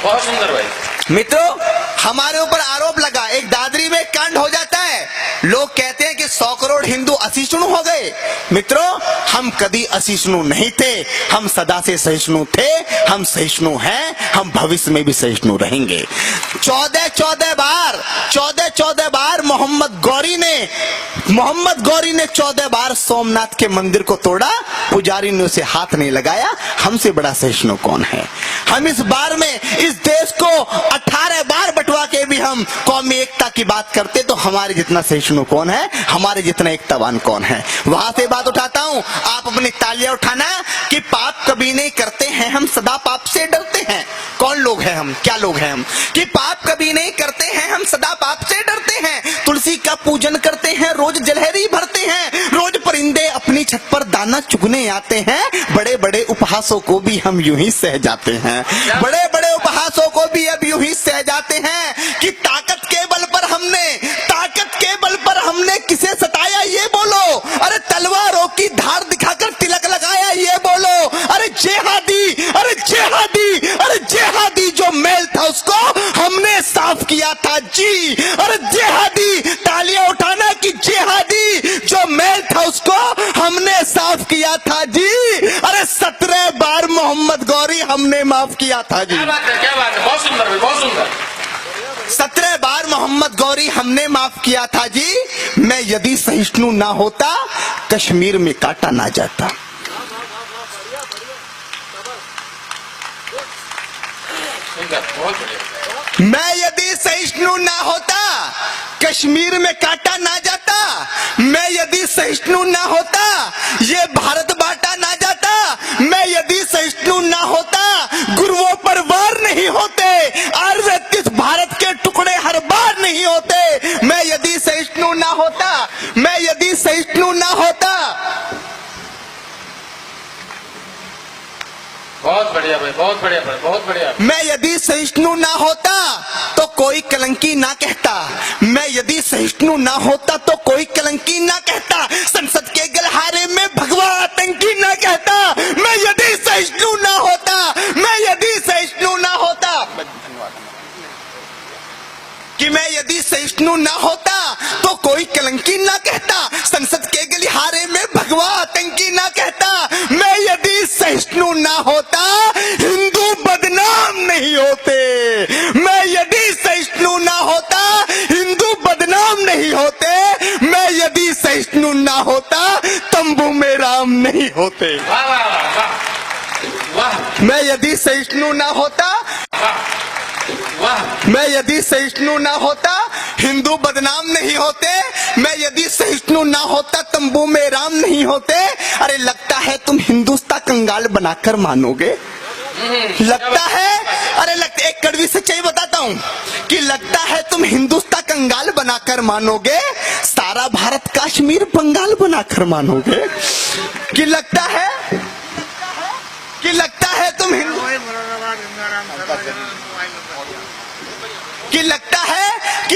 बहुत सुंदर भाई। मित्रों, हमारे ऊपर आरोप लगा, एक दादरी में कांड हो जाता है, लोग कहते हैं कि 100 करोड़ हिंदू असहिष्णु हो गए। मित्रों, हम कभी असहिष्णु नहीं थे, हम सदा से सहिष्णु थे, हम सहिष्णु हैं, हम भविष्य में भी सहिष्णु रहेंगे। 14 बार मोहम्मद गौरी ने 14 बार सोमनाथ के मंदिर को तोड़ा, पुजारी ने उसे हाथ नहीं लगाया। हमसे बड़ा सहिष्णु कौन है? हम इस बार में इस देश को 18 बार बंटवा के भी हम कौमी एकता की बात करते, तो हमारे जितना सहिष्णु कौन है, हमारे जितना एकतावान कौन है? वहां से बात उठाता हूं, आप अपनी तालियां उठाना कि पाप कभी नहीं करते हैं, हम सदा पाप से डरते हैं। कौन लोग हैं हम, क्या लोग हैं हम कि पाप कभी नहीं करते हैं, हम सदा पाप से डरते हैं। तुलसी का पूजन करते हैं, रोज जलहरी भरते हैं, रोज परिंदे अपनी छत पर दाना चुगने आते हैं, बड़े बड़े उपहासों को भी हम यूं ही सह जाते हैं, बड़े बड़े उपहासों को भी अब यूं ही सह जाते हैं कि ताकत के बल पर हमने किसे सताया ये बोलो, अरे तलवारों की धार दिखाकर तिलक लगाया ये बोलो, अरे जेहादी जो मेल था उसको हमने साफ किया था जी, अरे जेहादी, तालियां उठाना कि जेहादी जो मेल था उसको हमने साफ किया था जी, अरे 17 बार मोहम्मद गौरी हमने माफ किया था जी। क्या बात है, बहुत सुंदर भाई, बहुत सुंदर। 17 बार मोहम्मद गौरी हमने माफ किया था जी। मैं यदि सहिष्णु ना होता, कश्मीर में काटा ना जाता। बहुत बढ़िया। मैं यदि सहिष्णु ना होता, कश्मीर में काटा ना जाता। मैं यदि सहिष्णु ना होता, ये भारत बांटा ना जाता। मैं यदि सहिष्णु ना होता, गुरुओं पर वार नहीं होते, आर-33 भारत के टुकड़े हर बार नहीं होते। मैं यदि सहिष्णु ना होता, मैं यदि सहिष्णु ना होता। बहुत बढ़िया भाई, बहुत बढ़िया भाई, बहुत बढ़िया। मैं यदि सहिष्णु ना होता तो कोई कलंकी ना कहता। मैं यदि सहिष्णु ना होता तो कोई कलंकी ना कहता। संसद के गलहारे में भगवा आतंकी ना कहता। मैं यदि सहिष्णु ना होता, मैं यदि सहिष्णु ना होता, कि मैं यदि सहिष्णु ना होता तो कोई कलंकी ना कहता। संसद के गलिहारे में भगवा आतंकी ना कहता। मैं यदि सहिष्णु ना होता, हिंदू बदनाम नहीं होते। मैं यदि सहिष्णु ना होता, हिंदू बदनाम नहीं होते। मैं यदि सहिष्णु ना होता, तंबू में राम नहीं होते। वाह वाह वाह वाह। मैं यदि सहिष्णु ना होता, मैं यदि सहिष्णु ना होता, हिंदू बदनाम नहीं होते। मैं यदि सहिष्णु ना होता, तंबू में राम नहीं होते। अरे लगता है तुम हिंदुस्तान कंगाल बनाकर मानोगे, लगता है, अरे लगता, एक कड़वी सच्चाई बताता हूँ कि लगता है तुम हिंदुस्तान कंगाल बनाकर मानोगे, सारा भारत कश्मीर बंगाल बनाकर मानोगे। कि लगता है तुम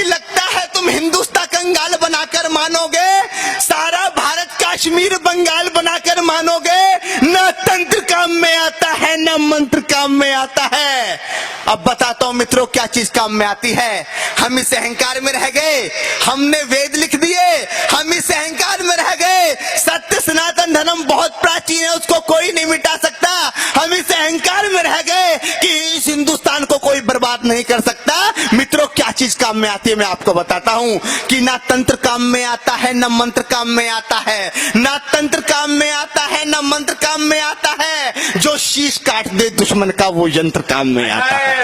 लगता है तुम हिंदुस्तान कंगाल बनाकर मानोगे, सारा भारत कश्मीर बंगाल बनाकर मानोगे। न तंत्र काम में आता है, न मंत्र काम में आता है। अब बताता हूं मित्रों क्या चीज काम में आती है। हम इस अहंकार में रह गए, हमने वेद लिख दिए, हम इस अहंकार में रह गए। सत्य सनातन धर्म बहुत प्राचीन है, उसको कोई नहीं मिटा सकता। हम इस अहंकार में रह गए कि इस हिंदुस्तान को कोई बर्बाद नहीं कर सकता। मित्रों क्या चीज काम में आती है, मैं आपको बताता हूं कि ना तंत्र काम में आता है, न मंत्र काम में आता है। ना तंत्र काम में आता है, न मंत्र काम में आता है। जो शीश काट दे दुश्मन का, वो यंत्र काम में आता है।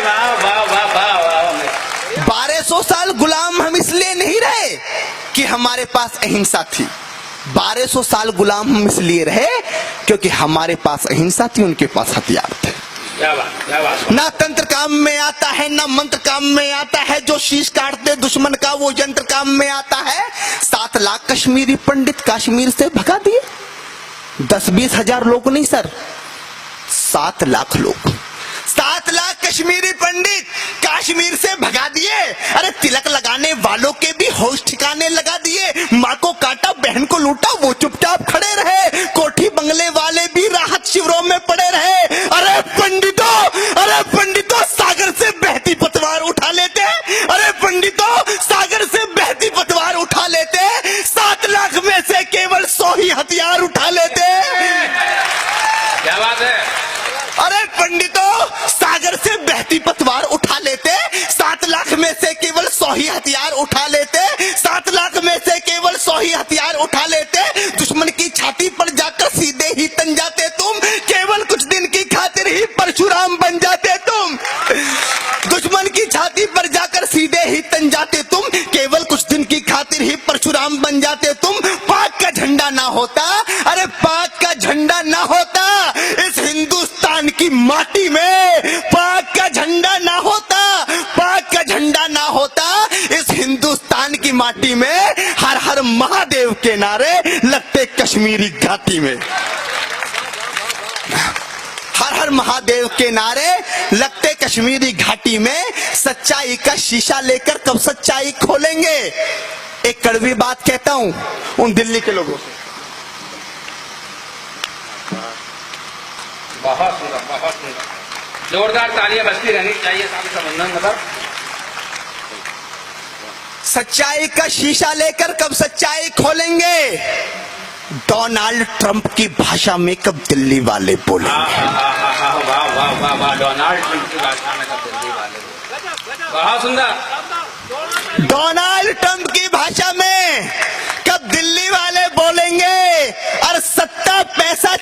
1200 साल गुलाम हम इसलिए नहीं रहे कि हमारे पास अहिंसा थी। 1200 साल गुलाम हम इसलिए रहे क्योंकि हमारे पास अहिंसा थी, उनके पास हथियार थे। क्या बात, क्या बात। ना तंत्र काम में आता है, ना मंत्र काम में आता है। जो शीश काटते दुश्मन का, वो यंत्र काम में आता है। 7 लाख कश्मीरी पंडित कश्मीर से भगा दिए। 10-20 हजार लोग नहीं सर, 7 लाख लोग, 7 लाख कश्मीरी पंडित कश्मीर से भगा दिए। अरे तिलक लगाने वालों के भी होश ठिकाने लगा दिए। माँ को काटा, बहन को लूटा, वो चुपचाप खड़े रहे। कोठी बंगले वाले भी राहत शिविरों में पड़े रहे। अरे पंडितों सागर से बन जाते तुम। पाक का झंडा ना होता, अरे पाक का झंडा ना होता इस हिंदुस्तान की माटी में, पाक का झंडा ना होता, पाक का झंडा ना होता इस हिंदुस्तान की माटी में, हर हर महादेव के नारे लगते कश्मीरी घाटी में। हर हर महादेव के नारे लगते कश्मीरी घाटी में। सच्चाई का शीशा लेकर कब सच्चाई खोलेंगे? एक कड़वी बात कहता हूं उन दिल्ली के लोगों से। बहुत सुंदर, बहुत सुंदर। जोरदार तालियां बजती रहनी चाहिए स्वामी संबंधन मतलब। सच्चाई का शीशा लेकर कब सच्चाई खोलेंगे? डोनाल्ड ट्रंप की भाषा में कब दिल्ली वाले बोलेंगे? वाह वाह वाह वाह, डोनाल्ड ट्रंप की भाषा में कब दिल्ली वाले बोलेंगे? बहुत सुंदर। डोनाल्ड ट्रंप की भाषा में कब दिल्ली वाले बोलेंगे? और सत्ता पैसा